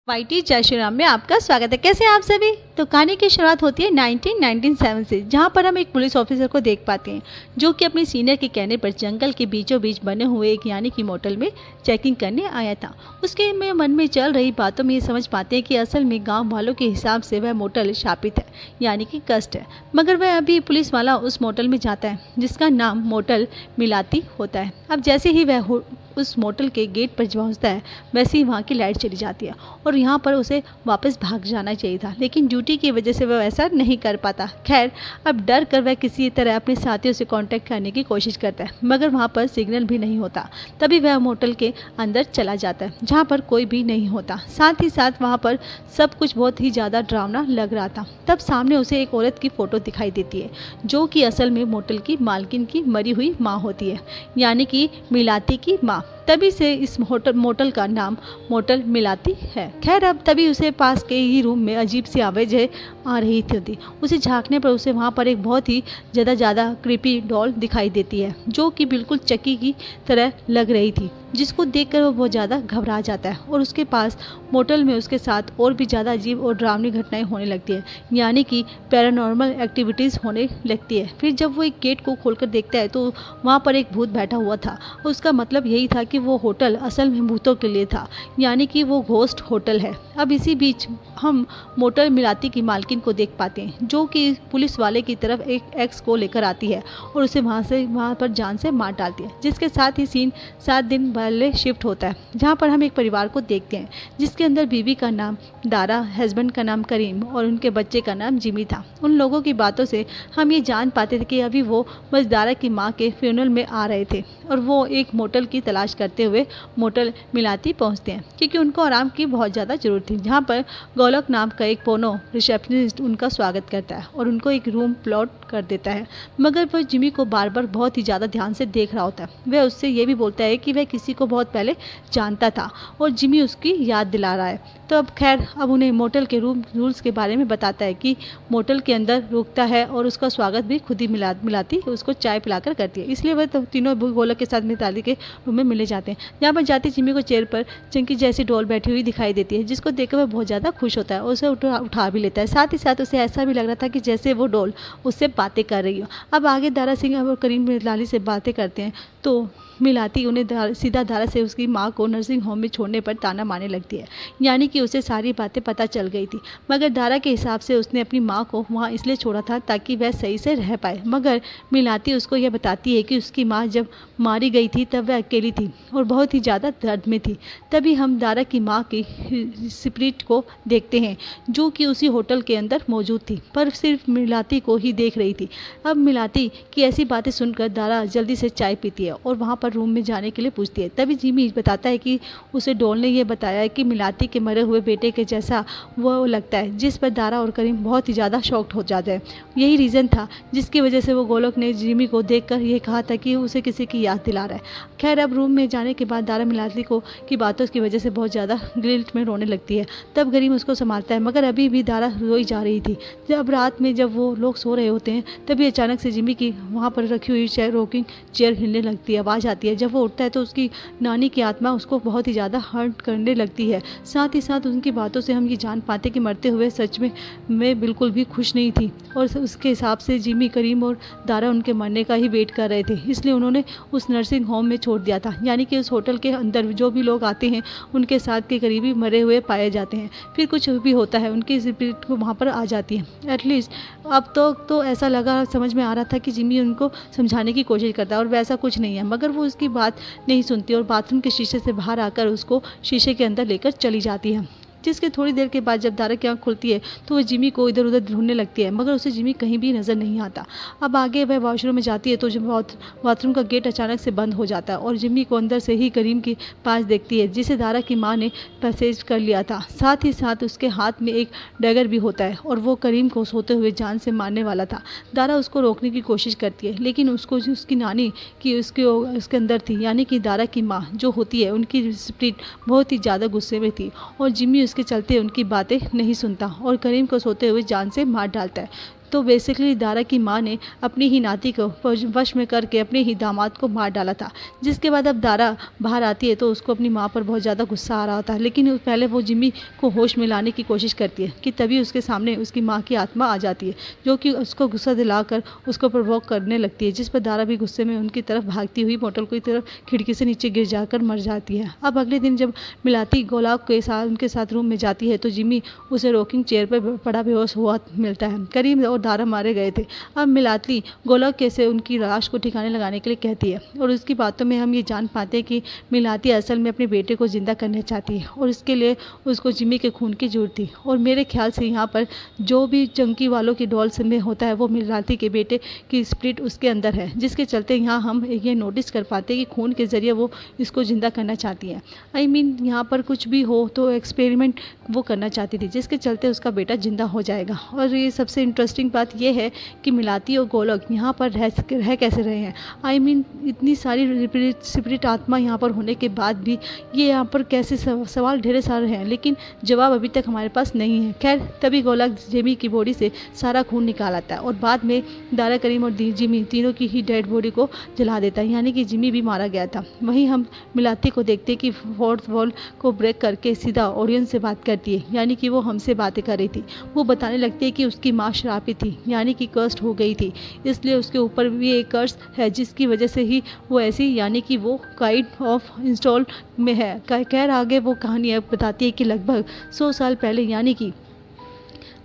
YT जय श्री राम में आपका स्वागत है। कैसे हैं आप सभी। तो कहानी की शुरुआत होती है 1997 से, जहां पर हम एक पुलिस ऑफिसर को देख पाते हैं जो कि अपने सीनियर के कहने पर जंगल के बीचों बीच बने हुए एक यानी कि मोटल में चेकिंग करने आया था। उसके मन में चल रही बातों में ये समझ पाते हैं कि असल में गाँव वालों के हिसाब से वह मोटल शापित है, यानी कि कष्ट है। मगर वह अभी पुलिस वाला उस मोटल में जाता है जिसका नाम मोटल मिलाती होता है। अब जैसे ही वह उस मोटल के गेट पर पहुंचता है, वैसे ही वहाँ की लाइट चली जाती है और यहाँ पर उसे वापस भाग जाना चाहिए था, लेकिन ड्यूटी की वजह से वह ऐसा नहीं कर पाता। खैर, अब डर कर वह किसी तरह अपने साथियों से कांटेक्ट करने की कोशिश करता है, मगर वहाँ पर सिग्नल भी नहीं होता। तभी वह मोटल के अंदर चला जाता है जहाँ पर कोई भी नहीं होता। साथ ही साथ वहाँ पर सब कुछ बहुत ही ज़्यादा डरावना लग रहा था। तब सामने उसे एक औरत की फ़ोटो दिखाई देती है जो कि असल में मोटल की मालकिन की मरी हुई माँ होती है, यानी कि मिलाती की माँ। तभी से इस मोटल का नाम मोटल मिलाती है। खैर, अब तभी उसे पास के ही रूम में अजीब सी आवाज़ आ रही थी। उसे झांकने पर उसे वहाँ पर एक बहुत ही ज़्यादा क्रीपी डॉल दिखाई देती है जो कि बिल्कुल चक्की की तरह लग रही थी, जिसको देखकर वो बहुत ज़्यादा घबरा जाता है और उसके पास मोटल में उसके साथ और भी ज़्यादा अजीब और डरावनी घटनाएं होने लगती है, यानी कि पैरानॉर्मल एक्टिविटीज़ होने लगती है। फिर जब वो एक गेट को खोलकर देखता है तो वहाँ पर एक भूत बैठा हुआ था। उसका मतलब यही था कि वो होटल असल में भूतों के लिए था, यानी कि वो घोस्ट होटल है। अब इसी बीच हम मोटल मिलाती की मालकिन को देख पाते हैं जो कि पुलिस वाले की तरफ एक एक्स को लेकर आती है और उसे वहाँ पर जान से मार डालती है, जिसके साथ ही सीन 7 दिन पहले शिफ्ट होता है, जहाँ पर हम एक परिवार को देखते हैं जिसके अंदर बीवी का नाम दारा, हस्बैंड का नाम करीम और उनके बच्चे का नाम जिमी था। उन लोगों की बातों से हम ये जान पाते थे कि अभी वो बस दारा की माँ के फ्यूनरल में आ रहे थे और वो एक मोटल की तलाश करते हुए मोटल मिलाती पहुँचते हैं क्योंकि उनको आराम की बहुत ज़्यादा जरूरत थी, जहाँ पर गोलक नाम का एक पोनो रिसेप्शनिस्ट उनका स्वागत करता है और उनको एक रूम प्लॉट कर देता है। मगर वह जिमी को बार बार बहुत ही ज़्यादा ध्यान से देख रहा होता है। वह उससे ये भी बोलता है कि वह किसी को बहुत पहले जानता था और जिमी उसकी याद दिला रहा है। तो अब खैर, अब उन्हें मोटल के रूल्स के बारे में बताता है कि मोटल के अंदर रुकता है और उसका स्वागत भी खुद ही मिलाती उसको चाय पिलाकर करती है। इसलिए वह तो तीनों गोलक के साथ मिताली के रूम में मिले जाते हैं, जहाँ पर जाते जिमी को चेयर पर चंकी जैसी डॉल बैठी हुई दिखाई देती है, जिसको देखकर वह बहुत ज़्यादा खुश होता है और उसे उठा भी लेता है। साथ ही साथ उसे ऐसा भी लग रहा था कि जैसे वो डॉल उससे बातें कर रही हो। अब आगे दारा सिंह और करीम मिताली से बातें करते हैं तो मिलाती उन्हें सीधा दारा से उसकी माँ को नर्सिंग होम में छोड़ने पर ताना मारने लगती है, यानी कि उसे सारी बातें पता चल गई थी। मगर दारा के हिसाब से उसने अपनी माँ को वहाँ इसलिए छोड़ा था ताकि वह सही से रह पाए। मगर मिलाती उसको यह बताती है कि उसकी माँ जब मारी गई थी तब वह अकेली थी और बहुत ही ज़्यादा दर्द में थी। तभी हम दारा की माँ की स्पिरिट को देखते हैं जो कि उसी होटल के अंदर मौजूद थी, पर सिर्फ मिलाती को ही देख रही थी। अब मिलाती की ऐसी बातें सुनकर दारा जल्दी से चाय पीती है और वहाँ पर रूम में जाने के लिए पूछती है। तभी जिमी बताता है कि उसे डॉल ने यह बताया है कि मिलाती के मरे हुए बेटे के जैसा वो लगता है, जिस पर दारा और करीम बहुत ही ज़्यादा शॉक्ड हो जाते हैं। यही रीज़न था जिसकी वजह से वो गोलक ने जिमी को देखकर ये कहा था कि उसे किसी की याद दिला रहा है। खैर, अब रूम में जाने के बाद दारा मिलाती को की बातों की वजह से बहुत ज़्यादा गिल्ट में रोने लगती है। तब करीम उसको संभालता है, मगर अभी भी दारा रोई जा रही थी। जब रात में जब वो लोग सो रहे होते हैं तभी अचानक से जिमी की वहाँ पर रखी हुई रॉकिंग चेयर हिलने लगती है, आवाज़ आती है। जब वो उठता है तो उसकी नानी की आत्मा उसको बहुत ही ज़्यादा हर्ट करने लगती है। साथ ही साथ उनकी बातों से हम ये जान पाते कि मरते हुए सच में बिल्कुल भी खुश नहीं थी और उसके हिसाब से जिमी, करीम और दारा उनके मरने का ही वेट कर रहे थे, इसलिए उन्होंने उस नर्सिंग होम में छोड़ दिया था, यानी कि उस होटल के अंदर जो भी लोग आते हैं उनके साथ के करीबी मरे हुए पाए जाते हैं। फिर कुछ भी होता है उनकी स्पिरिट को वहाँ पर आ जाती है। एटलीस्ट अब तो ऐसा लगा, समझ में आ रहा था कि जिमी उनको समझाने की कोशिश करता है और वैसा कुछ नहीं है, मगर वो उसकी बात नहीं सुनती और बाथरूम के शीशे से बाहर आकर उसको शीशे के अंदर लेकर चली जाती है। जिसके थोड़ी देर के बाद जब दारा की आँख खुलती है तो वह जिमी को इधर उधर ढूंढने लगती है, मगर उसे जिमी कहीं भी नज़र नहीं आता। अब आगे वह वॉशरूम में जाती है तो जब बाथरूम का गेट अचानक से बंद हो जाता है और जिमी को अंदर से ही करीम के पास देखती है, जिसे दारा की माँ ने मैसेज कर लिया था। साथ ही साथ उसके हाथ में एक डैगर भी होता है और वो करीम को सोते हुए जान से मारने वाला था। दारा उसको रोकने की कोशिश करती है, लेकिन उसको उसकी नानी की उसके अंदर थी, यानी कि दारा की माँ जो होती है उनकी स्पिरिट बहुत ही ज़्यादा गुस्से में थी और जिमी उसके चलते उनकी बातें नहीं सुनता और करीम को सोते हुए जान से मार डालता है। तो बेसिकली दारा की माँ ने अपनी ही नाती को वश में करके अपने ही दामाद को मार डाला था। जिसके बाद अब दारा बाहर आती है तो उसको अपनी माँ पर बहुत ज़्यादा गुस्सा आ रहा होता है, लेकिन पहले वो जिमी को होश में लाने की कोशिश करती है कि तभी उसके सामने उसकी माँ की आत्मा आ जाती है, जो कि उसको गुस्सा दिलाकर उसको प्रवोक करने लगती है, जिस पर दारा भी गुस्से में उनकी तरफ भागती हुई मोटल की तरफ खिड़की से नीचे गिर जाकर मर जाती है। अब अगले दिन जब मिलाती गोलाक के साथ उनके साथ रूम में जाती है तो जिमी उसे रॉकिंग चेयर पर पड़ा बेहोश हुआ मिलता है। करीम और दारा मारे गए थे। अब मिलाती गोलाक कैसे उनकी लाश को ठिकाने लगाने के लिए कहती है और उसकी बातों में हम ये जान पाते हैं कि मिलाती असल में अपने बेटे को जिंदा करना चाहती है और इसके लिए उसको जिमी के खून की जरूरत थी। और मेरे ख्याल से यहाँ पर जो भी चंकी वालों की डॉल्स में होता है वो मिलाती के बेटे की स्प्रिट उसके अंदर है, जिसके चलते यहाँ हम ये नोटिस कर पाते हैं कि खून के जरिए वो इसको जिंदा करना चाहती है। आई मीन यहाँ पर कुछ भी हो तो एक्सपेरिमेंट वो करना चाहती थी, जिसके चलते उसका बेटा जिंदा हो जाएगा। और ये सबसे इंटरेस्टिंग बात यह है कि मिलाती और गोलक यहाँ पर रह कैसे रहे हैं। आई मीन इतनी सारी स्पिरिट आत्मा यहाँ पर होने के बाद भी ये यहाँ पर कैसे सवाल ढेर सारे हैं, लेकिन जवाब अभी तक हमारे पास नहीं है। खैर तभी गोलक जिमी की बॉडी से सारा खून निकाल आता है और बाद में दारा, करीम और जिमी तीनों की ही डेड बॉडी को जला देता है, यानी कि जिमी भी मारा गया था। वहीं हम मिलाती को देखते कि फोर्थ वॉल को ब्रेक करके सीधा ऑडियंस से बात करती है, यानी कि वो हमसे बातें कर रही थी। वो बताने लगती है कि उसकी माँ श्रापित थी, यानी कि कर्स्ड हो गई थी, इसलिए उसके ऊपर भी एक कर्स है जिसकी वजह से ही वो ऐसी, यानी कि वो काइंड ऑफ इंस्टॉल में है। खैर आगे वो कहानी बताती है कि लगभग 100 साल पहले, यानी कि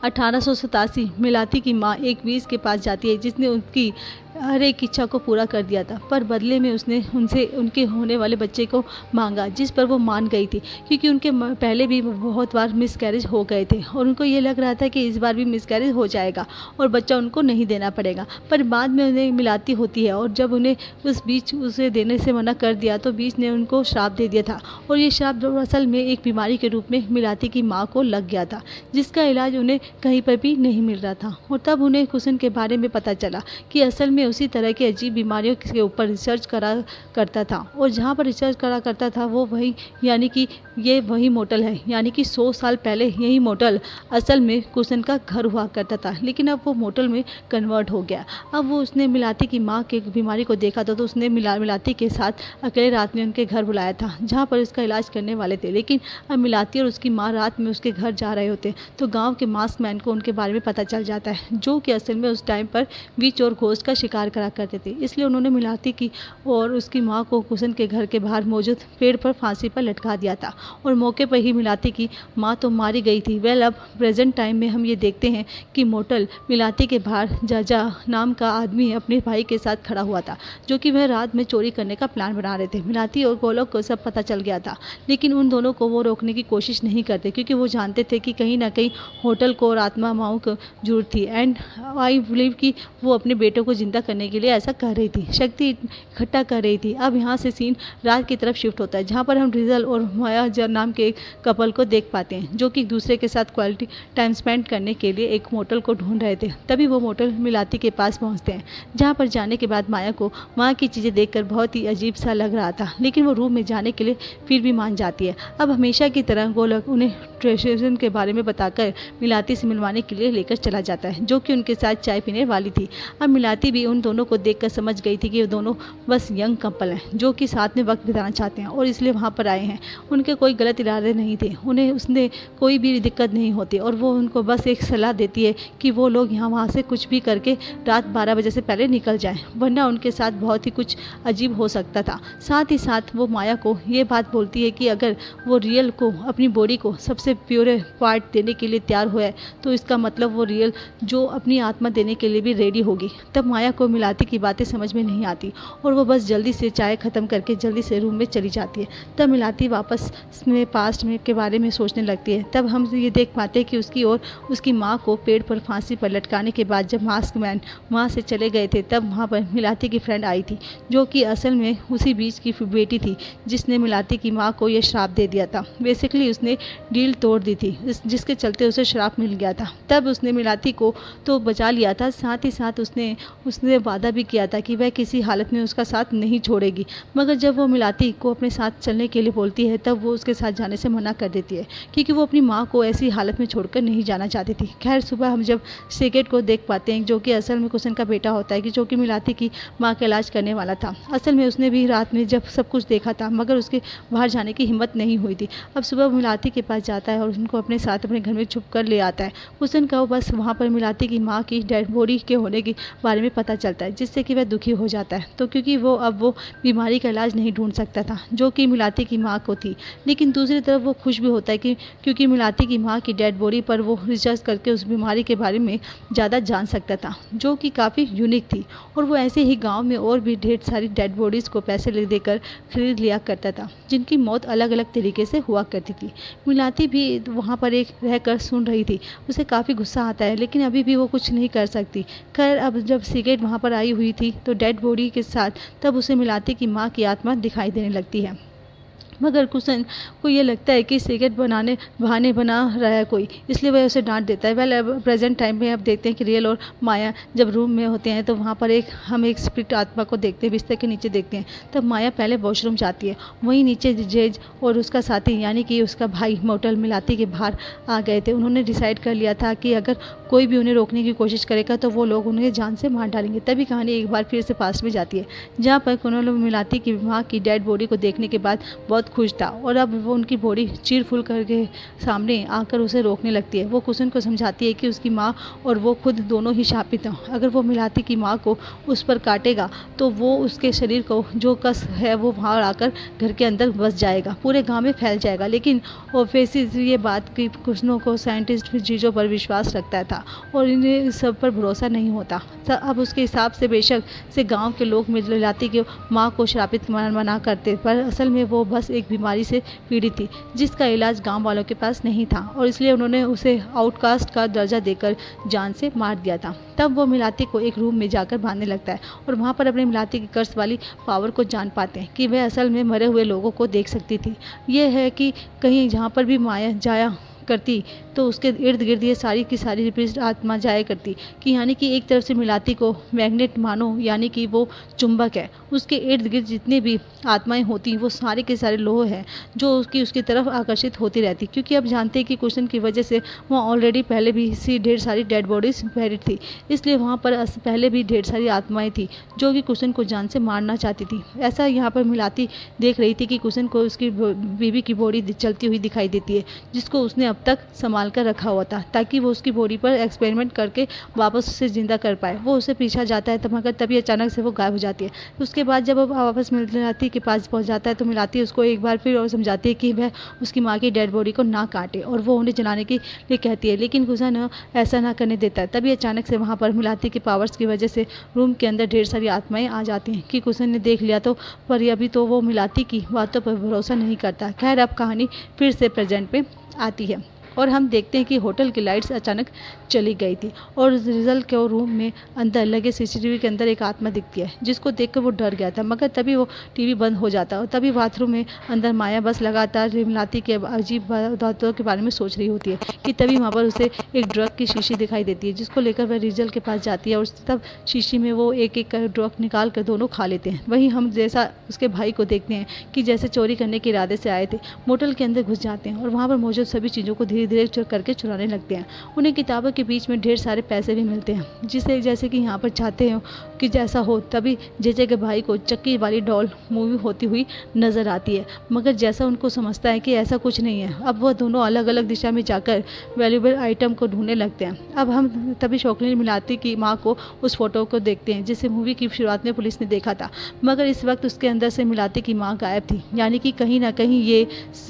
1887, मिलाती की माँ एक वीज के पास जाती है जिसने उनकी हर एक इच्छा को पूरा कर दिया था, पर बदले में उसने उनसे उनके होने वाले बच्चे को मांगा, जिस पर वो मान गई थी, क्योंकि उनके पहले भी बहुत बार मिसकैरेज हो गए थे और उनको ये लग रहा था कि इस बार भी मिसकैरेज हो जाएगा और बच्चा उनको नहीं देना पड़ेगा। पर बाद में उन्हें मिलाती होती है और जब उन्हें उस बीच उसे देने से मना कर दिया तो बीच ने उनको श्राप दे दिया था और ये श्राप असल में एक बीमारी के रूप में मिलाती की माँ को लग गया था, जिसका इलाज उन्हें कहीं पर भी नहीं मिल रहा था। और तब उन्हें कुसन के बारे में पता चला कि असल में उसी तरह की अजीब बीमारियों के ऊपर रिसर्च करा करता था और जहाँ पर रिसर्च करा करता था वो वही, यानी कि ये वही मोटल है, यानी कि 100 साल पहले यही मोटल असल में कुसन का घर हुआ करता था, लेकिन अब वो मोटल में कन्वर्ट हो गया। अब वो उसने मिलाती की माँ के बीमारी को देखा था तो उसने मिलाती के साथ अकेले रात में उनके घर बुलाया था जहाँ पर उसका इलाज करने वाले थे। लेकिन अब मिलाती और उसकी माँ रात में उसके घर जा रहे होते तो गाँव के मास्क मैन को उनके बारे में पता चल जाता है, जो कि असल में उस टाइम पर विच और घोस्ट का शिकार करा करते थे। इसलिए उन्होंने मिलाती की और उसकी माँ को कुसन के घर के बाहर मौजूद पेड़ पर फांसी पर लटका दिया था और मौके पर ही मिलाती की माँ तो मारी गई थी। वेल अब प्रेजेंट टाइम में हम ये देखते हैं कि मोटल मिलाती के बाहर जाजा नाम का आदमी अपने भाई के साथ खड़ा हुआ था, जो कि वह रात में चोरी करने का प्लान बना रहे थे। मिलाती और गोलोक को सब पता चल गया था, लेकिन उन दोनों को वो रोकने की कोशिश नहीं करते क्योंकि वो जानते थे कि कहीं ना कहीं होटल को और आत्मा माओ को जरूरत थी एंड आई बिलीव कि वो अपने बेटों को जिंदा करने के लिए ऐसा कर रही थी, शक्ति इकट्ठा कर रही थी। अब यहाँ से सीन रात की तरफ शिफ्ट होता है जहाँ पर हम रिजल और माया जर नाम के एक कपल को देख पाते हैं, जो कि एक दूसरे के साथ क्वालिटी टाइम स्पेंड करने के लिए एक मोटल को ढूंढ रहे थे। तभी वो मोटल मिलाती के पास पहुँचते हैं, जहाँ पर जाने के बाद माया को वहाँ की चीज़ें देखकर बहुत ही अजीब सा लग रहा था, लेकिन वो रूम में जाने के लिए फिर भी मान जाती है। अब हमेशा की तरह गोलक उन्हें ट्रेजर के बारे में बताकर मिलाती से मिलवाने के लिए लेकर चला जाता है, जो कि उनके साथ चाय पीने वाली थी। अब मिलाती भी उन दोनों को देखकर समझ गई थी कि वो दोनों बस यंग कपल हैं जो कि साथ में वक्त बिताना चाहते हैं और इसलिए वहाँ पर आए हैं। उनके कोई गलत इरादे नहीं थे, उन्हें उसने कोई भी दिक्कत नहीं होती और वो उनको बस एक सलाह देती है कि वो लोग यहाँ वहाँ से कुछ भी करके रात 12 बजे से पहले निकल जाएं, वरना उनके साथ बहुत ही कुछ अजीब हो सकता था। साथ ही साथ वो माया को ये बात बोलती है कि अगर वो रियल को अपनी बॉडी को सबसे प्योर पार्ट देने के लिए तैयार हुआ है तो इसका मतलब वो रियल जो अपनी आत्मा देने के लिए भी रेडी होगी। तब माया को मिलाती की बातें समझ में नहीं आती और वो बस जल्दी से चाय ख़त्म करके जल्दी से रूम में चली जाती है। तब मिलाती वापस में पास्ट में के बारे में सोचने लगती है। तब हम ये देख पाते हैं कि उसकी और उसकी माँ को पेड़ पर फांसी पर लटकाने के बाद जब मास्क मैन वहाँ से चले गए थे तब वहाँ पर मिलाती की फ्रेंड आई थी, जो कि असल में उसी बीच की बेटी थी जिसने मिलाती की माँ को यह श्राप दे दिया था। बेसिकली उसने डील तोड़ दी थी जिसके चलते उसे श्राप मिल गया था। तब उसने मिलाती को तो बचा लिया था, साथ ही साथ उसने उसने वादा भी किया था कि वह किसी हालत में उसका साथ नहीं छोड़ेगी। मगर जब वो मिलाती को अपने साथ चलने के लिए बोलती है तब वो उसके साथ जाने से मना कर देती है, क्योंकि वो अपनी माँ को ऐसी हालत में छोड़कर नहीं जाना चाहती थी। खैर सुबह हम जब सिगरेट को देख पाते हैं, जो कि असल में कुसन का बेटा होता है, कि जो कि मिलाती की माँ का इलाज करने वाला था। असल में उसने भी रात में जब सब कुछ देखा था, मगर उसके बाहर जाने की हिम्मत नहीं हुई थी। अब सुबह मिलाती के पास जाता है और उनको अपने साथ अपने घर में छुप कर ले आता है। कुसन का वो बस वहाँ पर मिलाती की माँ की डेड बॉडी के होने के बारे में पता चलता है, जिससे कि वह दुखी हो जाता है। तो क्योंकि वो अब वो बीमारी का इलाज नहीं ढूंढ सकता था जो कि मिलाती की माँ को थी, लेकिन दूसरी तरफ वो खुश भी होता है कि क्योंकि मिलाती की माँ की डेड बॉडी पर वो रिसर्च करके उस बीमारी के बारे में ज़्यादा जान सकता था, जो कि काफ़ी यूनिक थी। और वो ऐसे ही गांव में और भी ढेर सारी डेड बॉडीज़ को पैसे ले देकर खरीद लिया करता था, जिनकी मौत अलग अलग तरीके से हुआ करती थी। मिलाती भी वहाँ पर एक रहकर सुन रही थी। उसे काफ़ी गुस्सा आता है, लेकिन अभी भी वो कुछ नहीं कर सकती। खैर अब जब सिगरेट वहाँ पर आई हुई थी तो डेड बॉडी के साथ तब उसे मिलाती की माँ की आत्मा दिखाई देने लगती है। मगर कुसन को ये लगता है कि सिगरेट बहाने बना रहा है कोई, इसलिए वह उसे डांट देता है। वेल अब प्रेजेंट टाइम में अब देखते हैं कि रियल और माया जब रूम में होते हैं तो वहाँ पर हम एक स्पिरिट आत्मा को देखते हैं, बिस्तर के नीचे देखते हैं। तब माया पहले वॉशरूम जाती है, वहीं नीचे जेज और उसका साथी यानी कि उसका भाई मोटल मिलाती के बाहर आ गए थे। उन्होंने डिसाइड कर लिया था कि अगर कोई भी उन्हें रोकने की कोशिश करेगा तो वो लोग उन्हें जान से मार डालेंगे। तभी कहानी एक बार फिर से पास में जाती है, जहाँ पर उन्होंने मिलाती की माँ की डेड बॉडी को देखने के बाद बहुत खुश था और अब वो उनकी बॉडी चीर फूल करके सामने आकर उसे रोकने लगती है। वो कुसन को समझाती है कि उसकी माँ और वो खुद दोनों ही शापित हैं। अगर वो मिलाती की माँ को उस पर काटेगा तो वो उसके शरीर को जो कस है वो वहाँ आकर घर के अंदर बस जाएगा, पूरे गांव में फैल जाएगा। लेकिन ऑफिस ये बात कि कुसनों को साइंटिस्ट चीज़ों पर विश्वास रखता था और इन्हें सब पर भरोसा नहीं होता। अब उसके हिसाब से बेशक से गाँव के लोग मिलाती की माँ को श्रापित मना करते, पर असल में वो बस एक बीमारी से पीड़ित थी जिसका इलाज गांव वालों के पास नहीं था, और इसलिए उन्होंने उसे आउटकास्ट का दर्जा देकर जान से मार दिया था। तब वो मिलाती को एक रूम में जाकर बांधने लगता है और वहाँ पर अपने मिलाती की कर्स वाली पावर को जान पाते हैं कि वह असल में मरे हुए लोगों को देख सकती थी। ये है कि कहीं जहाँ पर भी माया जाया करती तो उसके इर्द गिर्द ये सारी की सारी रिप्रेजेंट आत्मा जाया करती, कि यानी कि एक तरफ से मिलाती को मैग्नेट मानो, यानी कि वो चुंबक है, उसके इर्द गिर्द जितनी भी आत्माएं होती वो सारे के सारे लोह हैं जो उसकी तरफ आकर्षित होती रहती। क्योंकि अब जानते हैं कि कुशन की वजह से वहाँ ऑलरेडी पहले भी इसी ढेर सारी डेड बॉडीज बैरिड थी, इसलिए वहाँ पर पहले भी ढेर सारी आत्माएं थी जो कि कुशन को जान से मारना चाहती थी। ऐसा यहाँ पर मिलाती देख रही थी कि कुशन को उसकी बीवी की बॉडी चलती हुई दिखाई देती है, जिसको उसने अब तक संभाल कर रखा हुआ था ताकि वो उसकी बॉडी पर एक्सपेरिमेंट करके वापस उसे जिंदा कर पाए। वो उसे पीछा जाता है मगर तभी अचानक से वो गायब हो जाती है। उसके बाद जब वो वापस मिलाती के पास पहुंच जाता है तो मिलाती उसको एक बार फिर और समझाती है कि वह उसकी माँ की डेड बॉडी को ना काटे और वो उन्हें जलाने के लिए कहती है, लेकिन कुसन ऐसा ना करने देता है। तभी अचानक से वहाँ पर मिलाती के पावर्स की वजह से रूम के अंदर ढेर सारी आत्माएं आ जाती हैं कि कुसन ने देख लिया तो, पर अभी तो वो मिलाती की बातों पर भरोसा नहीं करता। खैर अब कहानी फिर से प्रेजेंट पे आती है और हम देखते हैं कि होटल की लाइट्स अचानक चली गई थी और रिजल्ट के रूम में अंदर लगे सीसीटीवी के अंदर एक आत्मा दिखती है, जिसको देखकर वो डर गया था। मगर तभी वो टीवी बंद हो जाता है और तभी बाथरूम में अंदर माया बस लगातार मिलाती के अजीब बातों के बारे में सोच रही होती है कि तभी वहाँ पर उसे एक ड्रग की शीशी दिखाई देती है, जिसको लेकर वह रिजल्ट के पास जाती है और तब शीशी में वो एक एक ड्रग निकाल कर दोनों खा लेते हैं। वहीं हम जैसा उसके भाई को देखते हैं कि जैसे चोरी करने के इरादे से आए थे, मोटल के अंदर घुस जाते हैं और वहाँ पर मौजूद सभी चीज़ों को धीरे धीरे करके चुराने लगते हैं। उन्हें किताबों के बीच में ढेर सारे पैसे भी मिलते हैं, जिसे जैसे कि यहाँ पर चाहते हो कि जैसा हो। तभी जेजे के भाई को चक्की वाली डॉल मूवी होती हुई नजर आती है, मगर जैसा उनको समझता है कि ऐसा कुछ नहीं है। अब वह दोनों अलग अलग दिशा में जाकर वैल्यूएबल आइटम को ढूंढने लगते हैं। अब हम तभी शौकीन मिलाती की माँ को उस फोटो को देखते हैं जिसे मूवी की शुरुआत में पुलिस ने देखा था, मगर इस वक्त उसके अंदर से मिलाती की माँ गायब थी, यानी कि कहीं ना कहीं ये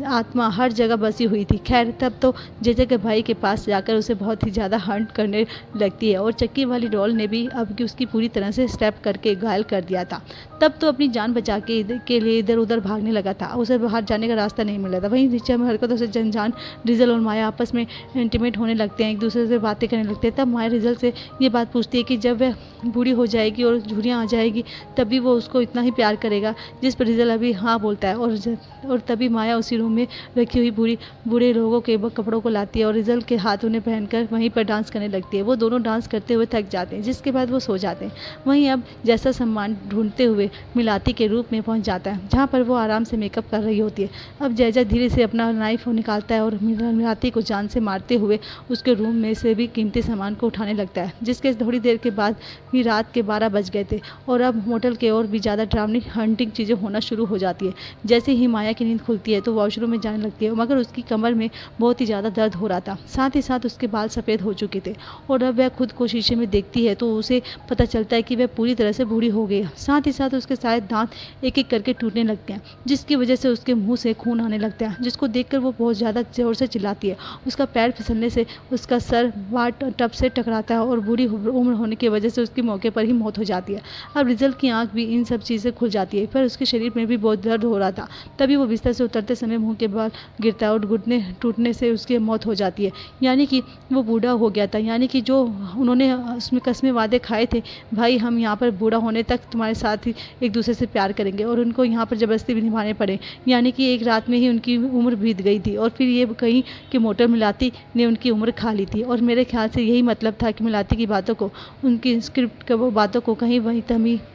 आत्मा हर जगह बसी हुई थी। खैर तब तो जेजे के भाई के पास जाकर उसे बहुत ही ज़्यादा हंट करने लगती है और चक्की वाली डॉल ने भी अब की उसकी पूरी तरह से स्टेप करके घायल कर दिया था। तब तो अपनी जान बचा के लिए इधर उधर भागने लगा था, उसे बाहर जाने का रास्ता नहीं मिला था। वहीं नीचे में हरकतों से जनजान रिजल और माया आपस में इंटीमेट होने लगते हैं, एक दूसरे से बातें करने लगते हैं। तब माया रिजल से ये बात पूछती है कि जब वह बूढ़ी हो जाएगी और झुर्रियाँ आ जाएगी तभी वो उसको इतना ही प्यार करेगा, जिस पर रिजल अभी हाँ बोलता है। और तभी माया उसी रूम में रखी हुई बूढ़े लोगों के कपड़ों को लाती है और रिजल के हाथ उन्हें पहनकर वहीं पर डांस करने लगती है। वो दोनों डांस करते हुए थक जाते हैं, जिसके बाद वो सो जाते हैं। वहीं अब जैसा सम्मान ढूंढते हुए मिलाती के रूप में पहुंच जाता है, जहाँ पर वो आराम से मेकअप कर रही होती है। अब जैजा धीरे से अपना नाइफ निकालता है और मिलाती को जान से मारते हुए उसके रूम में से भी कीमती सामान को उठाने लगता है, जिसके थोड़ी देर के बाद भी रात के 12 बज गए थे और अब होटल के और भी ज़्यादा ड्रामनी हंटिंग चीज़ें होना शुरू हो जाती है। जैसे ही माया की नींद खुलती है तो वॉशरूम में जाने लगती है, मगर उसकी कमर में बहुत ही ज़्यादा दर्द हो रहा था। साथ ही साथ उसके बाल सफ़ेद हो चुके थे और अब वह खुद को शीशे में देखती है तो उसे पता चलता है कि वह पूरी तरह से बूढ़ी हो गई है। साथ ही साथ उसके शायद दांत एक एक करके टूटने लगते हैं, जिसकी वजह से उसके मुंह से खून आने लगता है, जिसको देखकर वो बहुत ज़्यादा जोर से चिल्लाती है। उसका पैर फिसलने से उसका सर वाट टब से टकराता है और बूढ़ी उम्र होने की वजह से उसकी मौके पर ही मौत हो जाती है। अब रिजल की आंख भी इन सब चीज़ें खुल जाती है, पर उसके शरीर में भी बहुत दर्द हो रहा था। तभी वो बिस्तर से उतरते समय मुंह के बाल गिरता है और घुटने टूटने से उसकी मौत हो जाती है। यानी कि वो बूढ़ा हो गया था, यानी कि जो उन्होंने उसमें कस्में वादे खाए थे, भाई हम यहाँ पर बूढ़ा होने तक तुम्हारे साथ ही एक दूसरे से प्यार करेंगे, और उनको यहाँ पर ज़बरदस्ती भी निभाने पड़े। यानी कि एक रात में ही उनकी उम्र बीत गई थी और फिर ये कहीं कि मोटर मिलाती ने उनकी उम्र खा ली थी। और मेरे ख्याल से यही मतलब था कि मिलाती की बातों को, उनकी स्क्रिप्ट के वो बातों को कहीं वहीं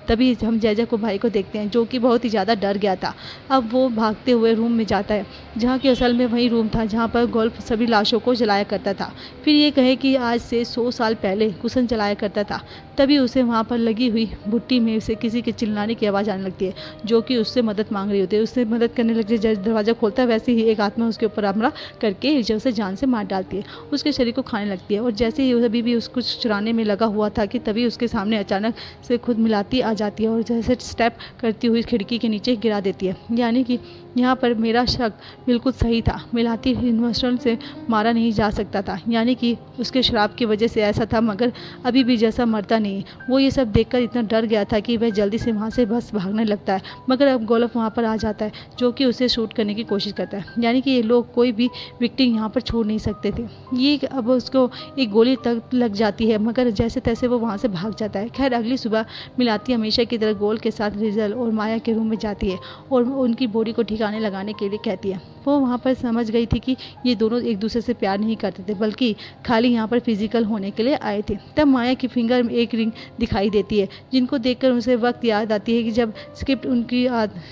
तभी हम जैजा को भाई को देखते हैं, जो कि बहुत ही ज़्यादा डर गया था। अब वो भागते हुए रूम में जाता है, जहाँ कि असल में वही रूम था जहाँ पर गोल्फ सभी लाशों को जलाया करता था। फिर ये कहे कि आज से 100 साल पहले कुशन जलाया करता था। तभी उसे वहाँ पर लगी हुई भुट्टी में से किसी के चिल्लाने की आवाज़ आने लगती है, जो कि उससे मदद मांग रही होती है। उससे मदद करने लगती है, दरवाज़ा खोलता है, वैसे ही एक आत्मा उसके ऊपर हमला करके उसे जान से मार डालती है। उसके शरीर को खाने लगती है और जैसे ही अभी भी उसको चुराने में लगा हुआ था कि तभी उसके सामने अचानक से खुद मिलाती आ जाती है और जैसे स्टेप करती हुई खिड़की के नीचे गिरा देती है। यानी कि यहाँ पर मेरा शक बिल्कुल सही था, मिलाती इन्वेस्टर से मारा नहीं जा सकता था, यानी कि उसके शराब की वजह से ऐसा था, मगर अभी भी जैसा मरता नहीं। वो ये सब देखकर इतना डर गया था कि वह जल्दी से वहाँ से बस भागने लगता है, मगर अब गोल्फ वहाँ पर आ जाता है, जो कि उसे शूट करने की कोशिश करता है। यानी कि ये लोग कोई भी विक्टिम यहाँ पर छोड़ नहीं सकते थे। ये अब उसको एक गोली तक लग जाती है, मगर जैसे तैसे वो वहाँ से भाग जाता है। खैर अगली सुबह मिलाती हमेशा की तरह गोल के साथ रिजल और माया के रूम में जाती है और उनकी बॉडी को ठिकाने लगाने के लिए कहती है। वो वहाँ पर समझ गई थी कि ये दोनों एक दूसरे से प्यार नहीं करते थे, बल्कि खाली यहाँ पर फिजिकल होने के लिए आए थे। तब माया की फिंगर में एक रिंग दिखाई देती है, जिनको देखकर उसे वक्त याद आती है कि जब स्क्रिप्ट उनकी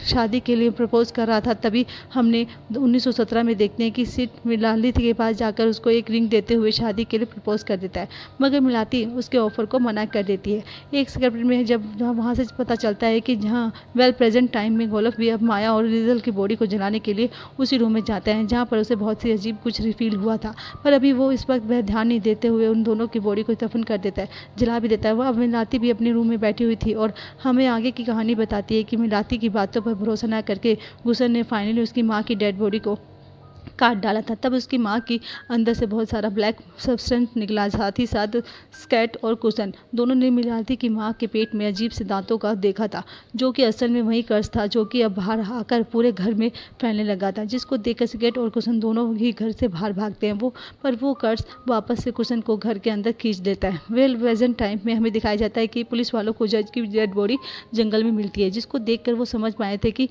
शादी के लिए प्रपोज कर रहा था, तभी हमने 1917 में देखते हैं कि सिट मिलाती के पास जाकर उसको एक रिंग देते हुए शादी के लिए प्रपोज कर देता है, मगर मिलाती उसके ऑफर को मना कर देती है। एक स्क्रिप्ट में जब वहाँ से पता चलता है कि जहाँ वेल प्रेजेंट टाइम में गोल्फ भी अब माया और रिजल की बॉडी को जलाने के लिए उसी रूम में जाता है, जहाँ पर उसे बहुत सी अजीब कुछ फील हुआ था, पर अभी वो इस वक्त वह ध्यान नहीं देते हुए उन दोनों की बॉडी को दफन कर देता है, जला भी देता है। वह अब मिलाती भी अपने रूम में बैठी हुई थी और हमें आगे की कहानी बताती है कि मिलाती की बातों पर भरोसा न करके गुसन ने फाइनली उसकी माँ की डेड बॉडी को काट डाला था। तब उसकी माँ की अंदर से बहुत सारा ब्लैक सब्सटेंस निकला, साथ ही साथ स्केट और कुशन दोनों ने मिलाती की माँ के पेट में अजीब से दांतों का देखा था, जो कि असल में वही कर्ज था, जो कि अब बाहर आकर पूरे घर में फैलने लगा था, जिसको देखकर स्केट और कुशन दोनों ही घर से बाहर भागते हैं। पर वो कर्ज वापस से कुशन को घर के अंदर खींच देता है। वेल प्रेजेंट टाइम में हमें दिखाया जाता है कि पुलिस वालों को जज की डेड बॉडी जंगल में मिलती है, जिसको देखकर वो समझ पाए थे कि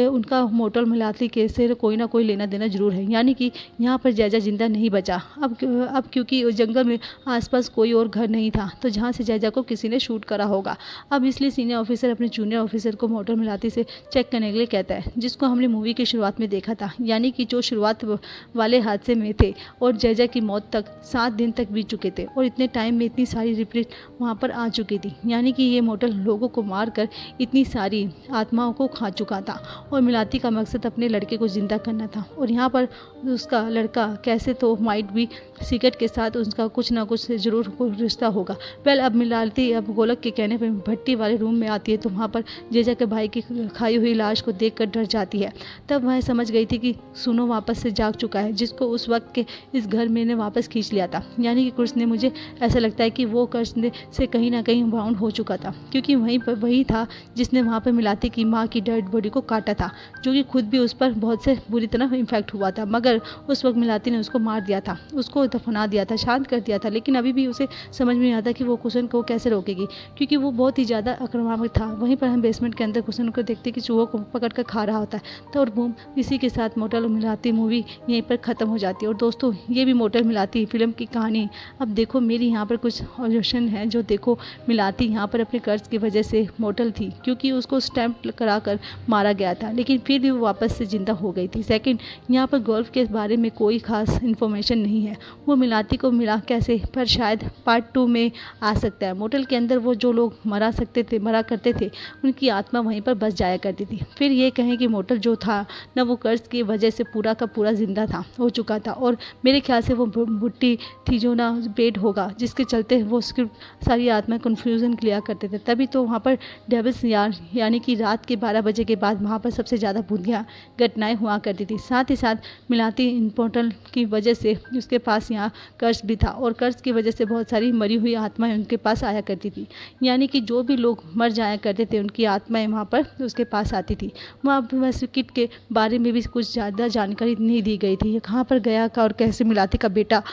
उनका मोटर मिलाती के से कोई ना कोई लेना देना जरूर है, यानी कि यहाँ पर जैजा जिंदा नहीं बचा। अब क्योंकि उस जंगल में आसपास कोई और घर नहीं था, तो जहाँ से जैजा को किसी ने शूट करा होगा। अब इसलिए सीनियर ऑफिसर अपने जूनियर ऑफिसर को मोटर मिलाती से चेक करने के लिए कहता है, जिसको हमने मूवी की शुरुआत में देखा था, यानी कि जो शुरुआत वाले हादसे में थे और जैजा की मौत तक 7 दिन तक बीत चुके थे और इतने टाइम में इतनी सारी रिपोर्ट वहाँ पर आ चुकी थी, यानी कि ये मोटर लोगों को मारकर इतनी सारी आत्माओं को खा चुका था और मिलाती का मकसद अपने लड़के को जिंदा करना था। और यहाँ पर उसका लड़का कैसे तो माइट भी सिगरेट के साथ उसका कुछ ना कुछ जरूर रिश्ता होगा। वेल अब मिलाती अब गोलक के कहने पर भट्टी वाले रूम में आती है, तो वहाँ पर जैजा के भाई की खाई हुई लाश को देखकर डर जाती है। तब वह समझ गई थी कि सुनो वापस से जाग चुका है, जिसको उस वक्त के इस घर में ने वापस खींच लिया था, यानी कि कृष्ण ने, मुझे ऐसा लगता है कि वो कृष्ण से कहीं ना कहीं बाउंड हो चुका था, क्योंकि वहीं पर वही था जिसने वहाँ पर मिलाती की माँ की डेड बॉडी को काटा था, जो कि खुद भी उस पर बहुत से बुरी तरह इम्फेक्ट हुआ था, मगर उस वक्त मिलाती ने उसको मार दिया था, उसको दफना दिया था, शांत कर दिया था। लेकिन अभी भी उसे समझ में नहीं आता कि वो कुशन को कैसे रोकेगी, क्योंकि वो बहुत ही ज़्यादा आक्रामक था। वहीं पर हम बेसमेंट के अंदर कुशन को देखते कि चूहों को पकड़ कर खा रहा होता है। तो और बूम, इसी के साथ मोटल मिलाती मूवी यहीं पर ख़त्म हो जाती है। और दोस्तों, ये भी मोटल मिलाती फिल्म की कहानी। अब देखो, मेरी यहाँ पर कुछ ऑब्जेक्शन है। जो देखो, मिलाती यहाँ पर अपने कर्ज की वजह से मोटल थी, क्योंकि उसको स्टैंप करा कर मारा गया था, लेकिन फिर भी वो वापस से जिंदा हो गई थी। सेकंड, यहाँ पर गोल्फ के बारे में कोई खास इन्फॉर्मेशन नहीं है, वो मिलाती को मिला कैसे, पर शायद पार्ट 2 में आ सकता है। मोटल के अंदर वो जो लोग मरा करते थे, उनकी आत्मा वहीं पर बस जाया करती थी। फिर ये कहें कि मोटल जो था ना, वो कर्ज की वजह से पूरा का पूरा जिंदा था, हो चुका था। और मेरे ख्याल से वो बुट्टी थी जो ना बेड होगा, जिसके चलते वो स्क्रिप्ट सारी आत्मा कन्फ्यूज़न क्लियर करते थे। तभी तो वहाँ पर डेविल्स यार, यानी कि रात के 12 बजे के बाद वहाँ पर सबसे ज़्यादा बुनिया घटनाएं हुआ करती थी। साथ ही साथ मिलाती इम्पोर्टल की वजह से उसके पास यहाँ कर्ज भी था, और कर्ज की वजह से बहुत सारी मरी हुई आत्माएं उनके पास आया करती थी। यानी कि जो भी लोग मर जाया करते थे, उनकी आत्माएं वहाँ पर उसके पास आती थी। वहाँ पर बस किट के बारे में भी कुछ ज़्यादा जानकारी नहीं दी गई थी, कहाँ पर गया का और कैसे मिलाती का बेटा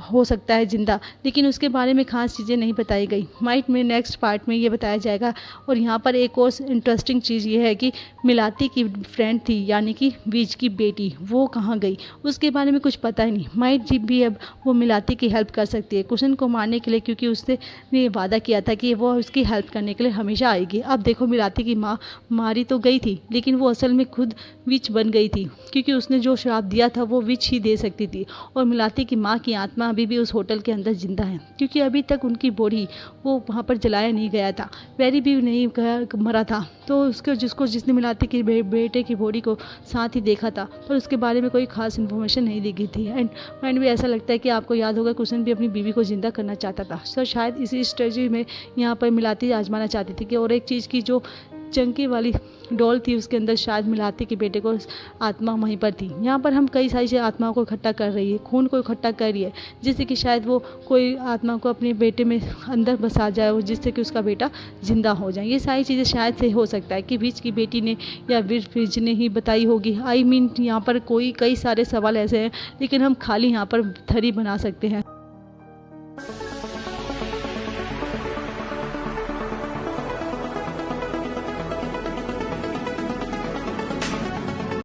हो सकता है जिंदा, लेकिन उसके बारे में खास चीज़ें नहीं बताई गई। माइट में नेक्स्ट पार्ट में ये बताया जाएगा। और यहाँ पर एक और इंटरेस्टिंग चीज़ ये है कि मिलाती की फ्रेंड थी, यानी कि बीच की बेटी, वो कहाँ गई, उसके बारे में कुछ पता ही नहीं। माइट जी भी अब वो मिलाती की हेल्प कर सकती है कुशन को मारने के लिए, क्योंकि उसने ने वादा किया था कि वो उसकी हेल्प करने के लिए हमेशा आएगी। अब देखो, मिलाती की माँ मारी तो गई थी, लेकिन वो असल में खुद विच बन गई थी, क्योंकि उसने जो श्राप दिया था वो विच ही दे सकती थी। और मिलाती की माँ की आत्मा अभी भी उस होटल के अंदर जिंदा है, क्योंकि अभी तक उनकी बॉडी वो वहाँ पर जलाया नहीं गया था, वेरी भी नहीं मरा था। तो उसके जिसने मिलाती की बेटे की बॉडी को साथ ही देखा था, पर उसके बारे में कोई खास इन्फॉर्मेशन नहीं दी गई थी। एंड भी ऐसा लगता है कि आपको याद होगा, कुशन भी अपनी बीवी को जिंदा करना चाहता था। सो शायद इसी स्ट्रेटजी में यहाँ पर मिलाती आजमाना चाहती थी कि, और एक चीज़ की जो चंकी वाली डॉल थी, उसके अंदर शायद मिलाती के बेटे को आत्मा वहीं पर थी। यहाँ पर हम कई सारी आत्माओं को इकट्ठा कर रही है, खून को इकट्ठा कर रही है, जिससे कि शायद वो कोई आत्मा को अपने बेटे में अंदर बसा जाए, और जिससे कि उसका बेटा जिंदा हो जाए। ये सारी चीज़ें शायद से हो सकता है कि बीच की बेटी ने या विज ने ही बताई होगी। आई मीन यहाँ पर कई सारे सवाल ऐसे हैं, लेकिन हम खाली यहाँ पर थरी बना सकते हैं।